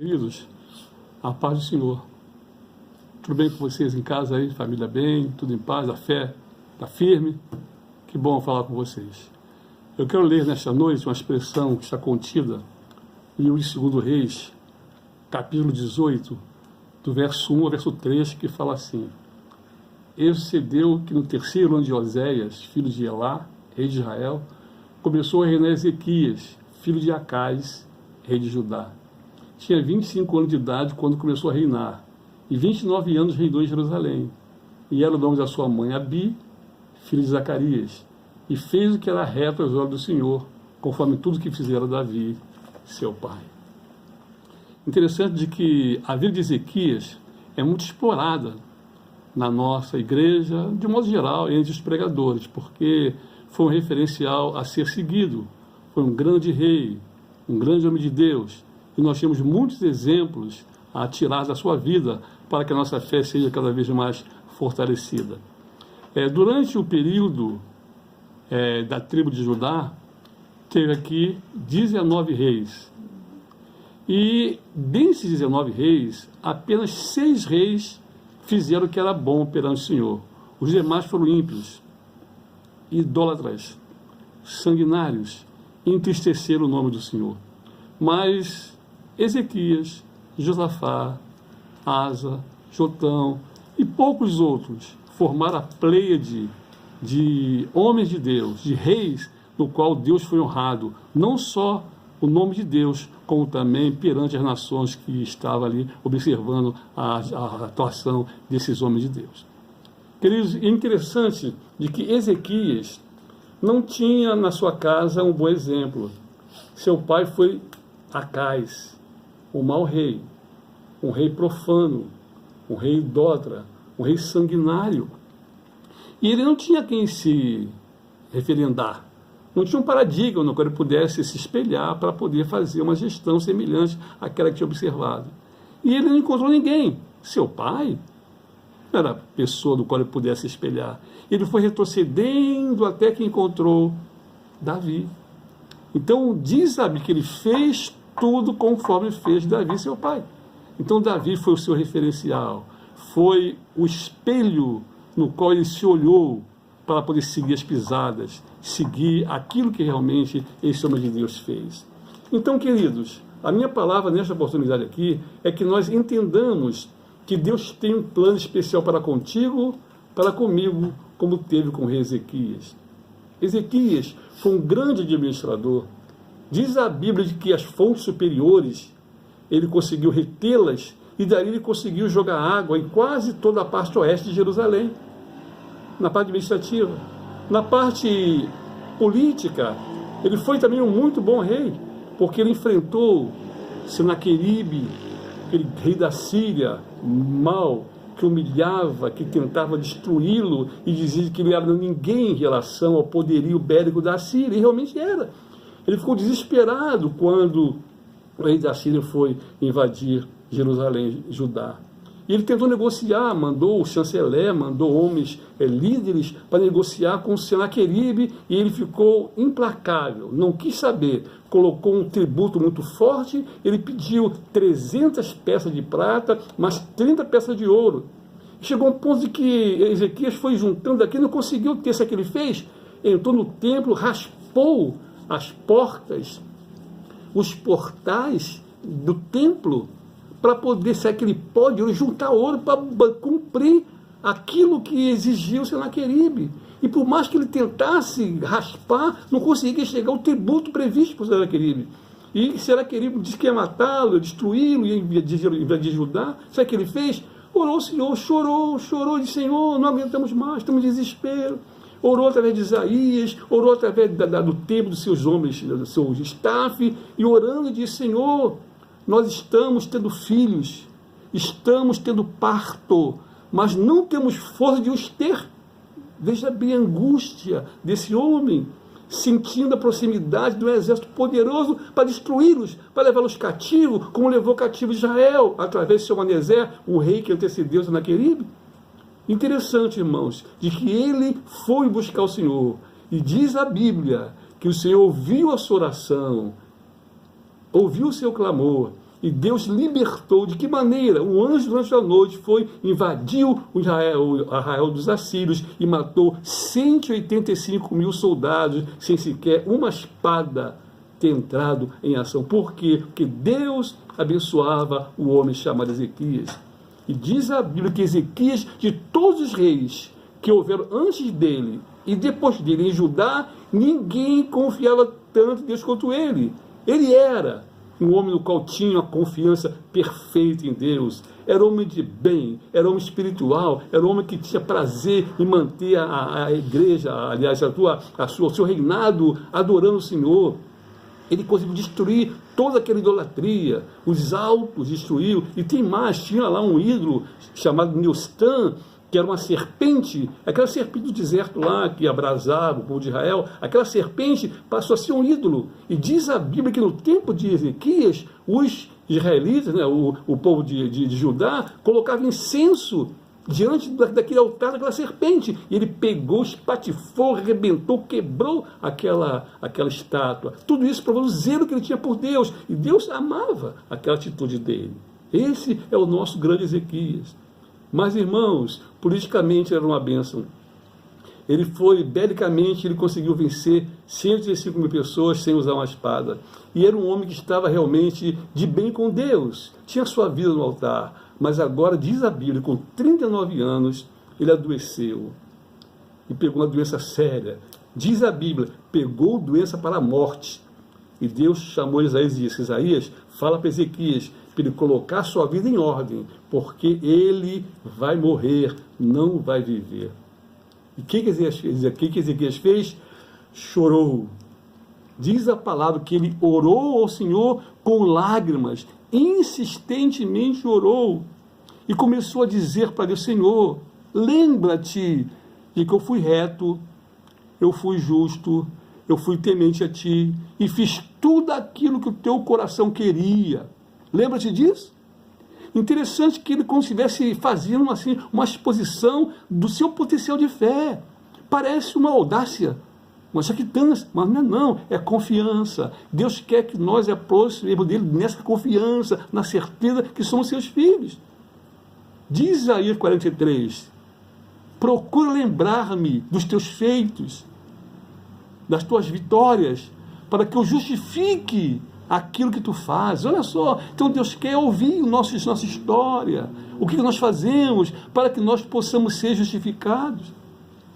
Queridos, a paz do Senhor. Tudo bem com vocês em casa aí? Família bem? Tudo em paz? A fé está firme? Que bom falar com vocês. Eu quero ler nesta noite uma expressão que está contida em 2 Reis, capítulo 18, do verso 1 ao verso 3, que fala assim: E sucedeu que no terceiro ano de Oséias, filho de Elá, rei de Israel, começou a reinar Ezequias, filho de Acais, rei de Judá. Tinha 25 anos de idade quando começou a reinar, e 29 anos reinou em Jerusalém. E era o nome da sua mãe Abi, filho de Zacarias, e fez o que era reto aos olhos do Senhor, conforme tudo que fizera Davi, seu pai. Interessante de que a vida de Ezequias é muito explorada na nossa igreja, de modo geral, entre os pregadores, porque foi um referencial a ser seguido. Foi um grande rei, um grande homem de Deus, e nós temos muitos exemplos a tirar da sua vida para que a nossa fé seja cada vez mais fortalecida. Durante o período da tribo de Judá, teve aqui 19 reis. E desses 19 reis, apenas 6 reis fizeram o que era bom perante o Senhor. Os demais foram ímpios, idólatras, sanguinários, e entristeceram o nome do Senhor. Mas Ezequias, Josafá, Asa, Jotão e poucos outros formaram a pleiade de homens de Deus, de reis, no qual Deus foi honrado, não só o nome de Deus, como também perante as nações que estavam ali observando a atuação desses homens de Deus. Queridos, é interessante de que Ezequias não tinha na sua casa um bom exemplo. Seu pai foi Acais, um mau rei, um rei profano, um rei idólatra, um rei sanguinário. E ele não tinha quem se referendar. Não tinha um paradigma no qual ele pudesse se espelhar para poder fazer uma gestão semelhante àquela que tinha observado. E ele não encontrou ninguém. Seu pai não era a pessoa do qual ele pudesse se espelhar. Ele foi retrocedendo até que encontrou Davi. Então, diz a Bíblia que ele fez tudo conforme fez Davi, seu pai. Então, Davi foi o seu referencial, foi o espelho no qual ele se olhou para poder seguir as pisadas, seguir aquilo que realmente esse homem de Deus fez. Então, queridos, a minha palavra nesta oportunidade aqui é que nós entendamos que Deus tem um plano especial para contigo, para comigo, como teve com o rei Ezequias. Ezequias foi um grande administrador. Diz a Bíblia de que as fontes superiores, ele conseguiu retê-las, e dali ele conseguiu jogar água em quase toda a parte oeste de Jerusalém, na parte administrativa. Na parte política, ele foi também um muito bom rei, porque ele enfrentou Senaqueribe, aquele rei da Síria, mau, que humilhava, que tentava destruí-lo, e dizia que ele era ninguém em relação ao poderio bélico da Síria, e realmente era. Ele ficou desesperado quando o rei da Síria foi invadir Jerusalém, Judá. E ele tentou negociar, mandou o chanceler, mandou homens líderes para negociar com o Senaqueribe, e ele ficou implacável, não quis saber, colocou um tributo muito forte, ele pediu 300 peças de prata, mais 30 peças de ouro. Chegou a um ponto de que Ezequias foi juntando aqui, não conseguiu ter isso que ele fez, entrou no templo, raspou as portas, os portais do templo, para poder ser aquele pó de ouro, juntar ouro para cumprir aquilo que exigiu o Senaqueribe. E por mais que ele tentasse raspar, não conseguia chegar ao tributo previsto por Senaqueribe. E Senaqueribe disse que ia matá-lo, destruí-lo, ia invadir Judá. Sabe o que ele fez? Orou ao Senhor, chorou, disse: Senhor, não aguentamos mais, estamos em desespero. Orou através de Isaías, orou através do tempo dos seus homens, do seu staff, e orando disse: Senhor, nós estamos tendo filhos, estamos tendo parto, mas não temos força de os ter. Veja bem a angústia desse homem, sentindo a proximidade do exército poderoso para destruí-los, para levá-los cativo, como levou cativo Israel, através de seu Manezer, o rei que antecedeu Senaqueribe. Interessante, irmãos, de que ele foi buscar o Senhor, e diz a Bíblia que o Senhor ouviu a sua oração, ouviu o seu clamor, E Deus libertou. De que maneira? Um anjo durante a noite invadiu o arraial dos assírios e matou 185 mil soldados, sem sequer uma espada ter entrado em ação. Por quê? Porque Deus abençoava o homem chamado Ezequias. E diz a Bíblia que Ezequias, de todos os reis que houveram antes dele e depois dele em Judá, ninguém confiava tanto em Deus quanto ele. Ele era um homem no qual tinha uma confiança perfeita em Deus. Era homem de bem, era homem espiritual, era homem que tinha prazer em manter a igreja, aliás, o seu reinado adorando o Senhor. Ele conseguiu destruir toda aquela idolatria, os altos destruiu, e tem mais, tinha lá um ídolo chamado Neustã, que era uma serpente, aquela serpente do deserto lá, que abrasava o povo de Israel, aquela serpente passou a ser um ídolo. E diz a Bíblia que no tempo de Ezequias, os israelitas, né, o povo de Judá, colocava incenso diante daquele altar, daquela serpente. E ele pegou, espatifou, arrebentou, quebrou aquela estátua. Tudo isso provando o zelo que ele tinha por Deus. E Deus amava aquela atitude dele. Esse é o nosso grande Ezequias. Mas, irmãos, politicamente era uma bênção. Ele belicamente, ele conseguiu vencer 105 mil pessoas sem usar uma espada. E era um homem que estava realmente de bem com Deus. Tinha sua vida no altar. Mas agora, diz a Bíblia, com 39 anos, ele adoeceu. E pegou uma doença séria. Diz a Bíblia, pegou doença para a morte. E Deus chamou Isaías e disse, Isaías, fala para Ezequias, para ele colocar sua vida em ordem, porque ele vai morrer, não vai viver. E o que Ezequias fez? Chorou. Diz a palavra que ele orou ao Senhor com lágrimas, insistentemente orou, e começou a dizer para Deus, Senhor, lembra-te de que eu fui reto, eu fui justo, eu fui temente a ti, e fiz tudo aquilo que o teu coração queria. Lembra-te disso? Interessante que ele, como se estivesse fazendo assim, uma exposição do seu potencial de fé. Parece uma audácia, uma jactância, mas não, é confiança. Deus quer que nós aproximemos dele nessa confiança, na certeza que somos seus filhos. Diz Isaías 43, procura lembrar-me dos teus feitos, das tuas vitórias, para que eu justifique aquilo que tu fazes. Olha só, então Deus quer ouvir nossa história, o que nós fazemos para que nós possamos ser justificados.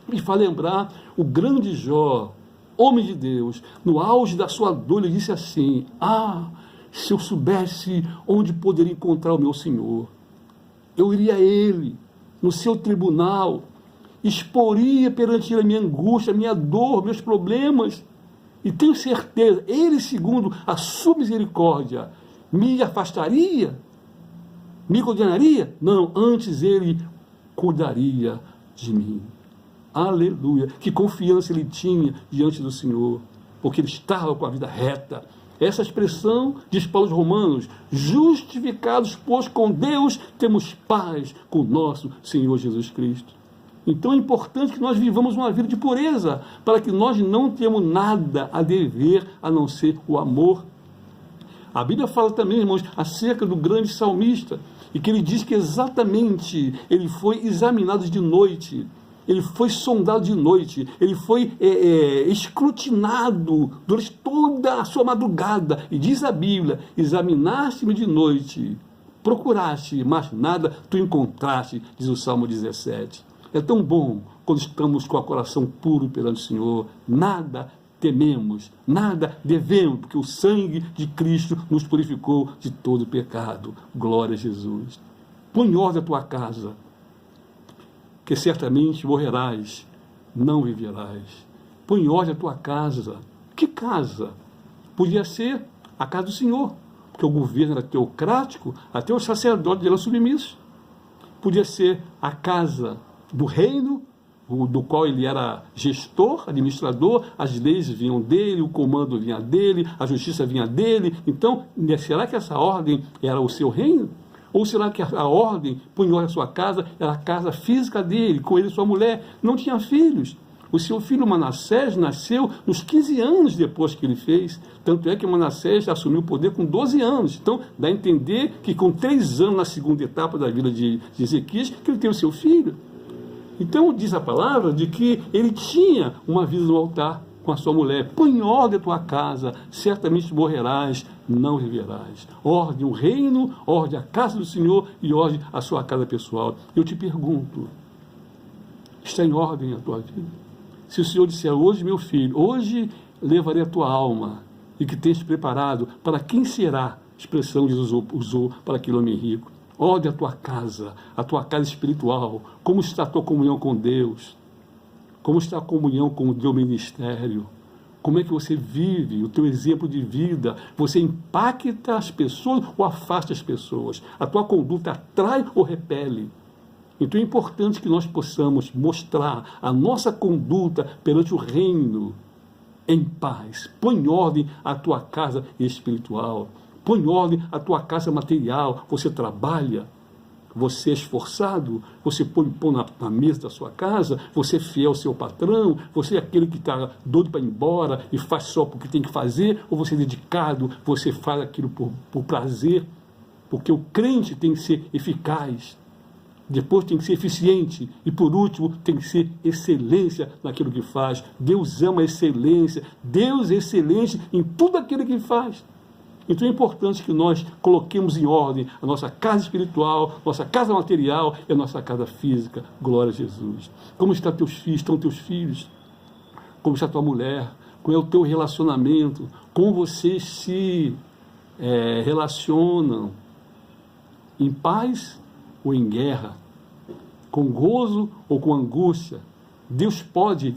Me faz lembrar o grande Jó, homem de Deus, no auge da sua dor, ele disse assim, se eu soubesse onde poderia encontrar o meu Senhor, eu iria a ele, no seu tribunal, exporia perante ele a minha angústia, a minha dor, meus problemas, e tenho certeza, ele, segundo a sua misericórdia, me afastaria? Me condenaria? Não, antes ele cuidaria de mim. Aleluia! Que confiança ele tinha diante do Senhor, porque ele estava com a vida reta. Essa expressão diz Paulo aos Romanos, justificados, pois com Deus temos paz com o nosso Senhor Jesus Cristo. Então é importante que nós vivamos uma vida de pureza, para que nós não tenhamos nada a dever a não ser o amor. A Bíblia fala também, irmãos, acerca do grande salmista, e que ele diz que exatamente ele foi examinado de noite, ele foi sondado de noite, ele foi escrutinado durante toda a sua madrugada, e diz a Bíblia, examinaste-me de noite, procuraste, mas nada tu encontraste, diz o Salmo 17. É tão bom quando estamos com o coração puro perante o Senhor, nada tememos, nada devemos, porque o sangue de Cristo nos purificou de todo pecado. Glória a Jesus. Põe em ordem a tua casa, que certamente morrerás, não viverás. Põe em ordem a tua casa. Que casa? Podia ser a casa do Senhor, porque o governo era teocrático, até os sacerdotes eram submissos. Podia ser a casa do reino, do qual ele era gestor, administrador, as leis vinham dele, o comando vinha dele, a justiça vinha dele. Então, será que essa ordem era o seu reino? Ou será que a ordem, põe em ordem a sua casa, era a casa física dele, com ele e sua mulher? Não tinha filhos. O seu filho Manassés nasceu nos 15 anos depois que ele fez. Tanto é que Manassés assumiu o poder com 12 anos. Então, dá a entender que com 3 anos na segunda etapa da vida de Ezequias, que ele tem o seu filho. Então, diz a palavra de que ele tinha uma vida no altar com a sua mulher. Põe em ordem a tua casa, certamente morrerás, não viverás. Ordem o reino, ordem a casa do Senhor e ordem a sua casa pessoal. Eu te pergunto, está em ordem a tua vida? Se o Senhor disser hoje, meu filho, hoje levarei a tua alma e que tens preparado, para quem será? Expressão Jesus usou para aquele homem rico. Ordem a tua casa espiritual. Como está a tua comunhão com Deus? Como está a comunhão com o teu ministério? Como é que você vive o teu exemplo de vida? Você impacta as pessoas ou afasta as pessoas? A tua conduta atrai ou repele? Então é importante que nós possamos mostrar a nossa conduta perante o reino em paz. Põe em ordem a tua casa espiritual. Põe em ordem a tua casa material. Você trabalha, você é esforçado, você põe pão na mesa da sua casa, você é fiel ao seu patrão, você é aquele que está doido para ir embora e faz só porque tem que fazer, ou você é dedicado, você faz aquilo por prazer, porque o crente tem que ser eficaz. Depois tem que ser eficiente. E por último, tem que ser excelência naquilo que faz. Deus ama a excelência. Deus é excelente em tudo aquilo que faz. Então é importante que nós coloquemos em ordem a nossa casa espiritual, nossa casa material e a nossa casa física. Glória a Jesus. Como estão teus filhos? Como está tua mulher? Como é o teu relacionamento? Como vocês se relacionam? Em paz ou em guerra, com gozo ou com angústia? Deus pode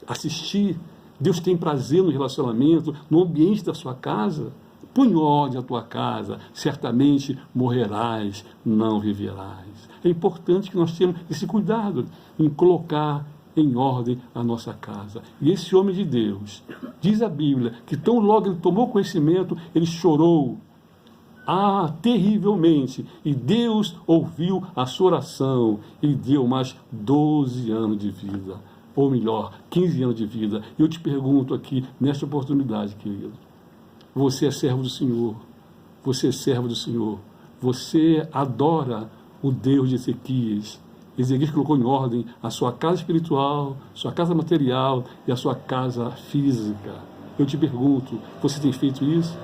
assistir, Deus tem prazer no relacionamento, no ambiente da sua casa. Põe ordem a tua casa, certamente morrerás, não viverás. É importante que nós tenhamos esse cuidado em colocar em ordem a nossa casa. E esse homem de Deus, diz a Bíblia, que tão logo ele tomou conhecimento, ele chorou, terrivelmente, e Deus ouviu a sua oração e deu mais 12 anos de vida, ou melhor, 15 anos de vida. E eu te pergunto aqui, nesta oportunidade, querido, você é servo do Senhor, você é servo do Senhor, você adora o Deus de Ezequias. Ezequias colocou em ordem a sua casa espiritual, sua casa material e a sua casa física. Eu te pergunto, você tem feito isso?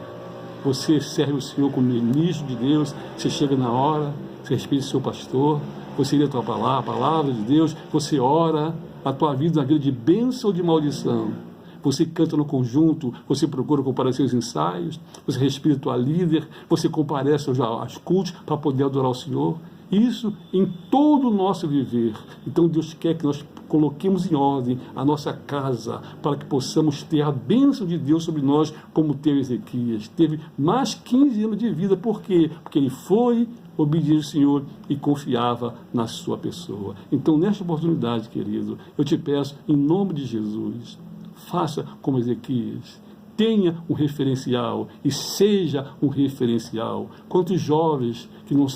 Você serve o Senhor como ministro de Deus, você chega na hora, você respeita o seu pastor, você lê a tua palavra, a palavra de Deus, você ora, a tua vida é uma vida de bênção ou de maldição. Você canta no conjunto, você procura comparecer aos ensaios, você respeita a tua líder, você comparece aos cultos para poder adorar o Senhor. Isso em todo o nosso viver. Então Deus quer que nós coloquemos em ordem a nossa casa para que possamos ter a bênção de Deus sobre nós, como teve Ezequias. Teve mais 15 anos de vida. Por quê? Porque ele foi obediente ao Senhor e confiava na sua pessoa. Então, nesta oportunidade, querido, eu te peço, em nome de Jesus, faça como Ezequias. Tenha um referencial e seja um referencial. Quantos jovens que não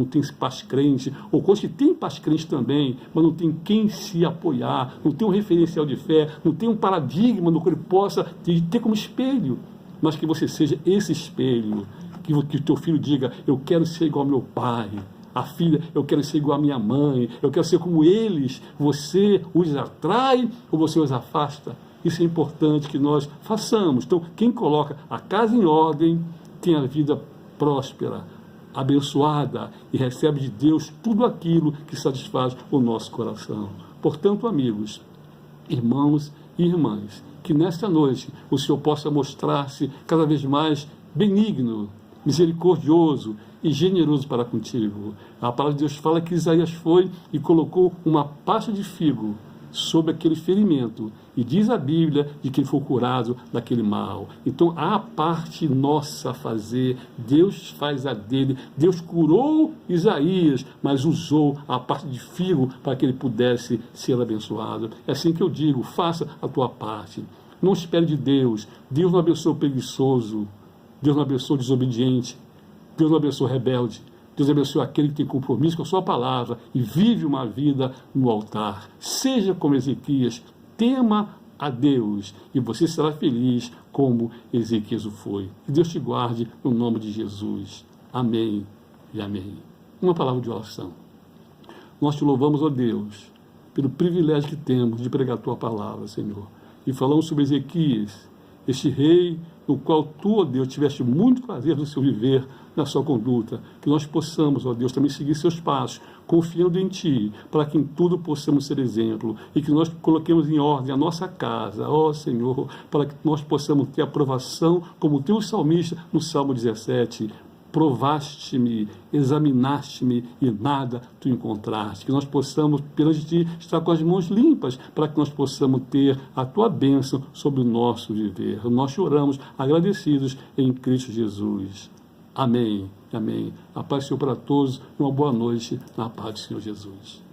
têm pais crente, ou quantos que têm pais crente também, mas não tem quem se apoiar, não tem um referencial de fé, não tem um paradigma no qual ele possa ter como espelho, mas que você seja esse espelho, que o teu filho diga, eu quero ser igual ao meu pai, a filha, eu quero ser igual à minha mãe, eu quero ser como eles. Você os atrai ou você os afasta? Isso é importante que nós façamos. Então, quem coloca a casa em ordem tem a vida próspera, abençoada e recebe de Deus tudo aquilo que satisfaz o nosso coração. Portanto, amigos, irmãos e irmãs, que nesta noite o Senhor possa mostrar-se cada vez mais benigno, misericordioso e generoso para contigo. A palavra de Deus fala que Isaías foi e colocou uma pasta de figo sobre aquele ferimento, e diz a Bíblia de que ele foi curado daquele mal. Então há a parte nossa a fazer, Deus faz a dele. Deus curou Isaías, mas usou a parte de figo para que ele pudesse ser abençoado. É assim que eu digo, faça a tua parte, não espere de Deus. Deus não abençoa o preguiçoso, Deus não abençoa o desobediente, Deus não abençoa o rebelde. Deus abençoe aquele que tem compromisso com a sua palavra e vive uma vida no altar. Seja como Ezequias, tema a Deus e você será feliz como Ezequias o foi. Que Deus te guarde no nome de Jesus. Amém e amém. Uma palavra de oração. Nós te louvamos, ó Deus, pelo privilégio que temos de pregar a tua palavra, Senhor. E falamos sobre Ezequias, este rei no qual tu, ó Deus, tiveste muito prazer no seu viver, na sua conduta. Que nós possamos, ó Deus, também seguir seus passos, confiando em ti, para que em tudo possamos ser exemplo. E que nós coloquemos em ordem a nossa casa, ó Senhor, para que nós possamos ter aprovação, como o teu salmista no Salmo 17. Provaste-me, examinaste-me e nada tu encontraste. Que nós possamos, perante ti, estar com as mãos limpas, para que nós possamos ter a tua bênção sobre o nosso viver. Nós choramos agradecidos em Cristo Jesus. Amém. Amém. A paz do Senhor para todos e uma boa noite na paz do Senhor Jesus.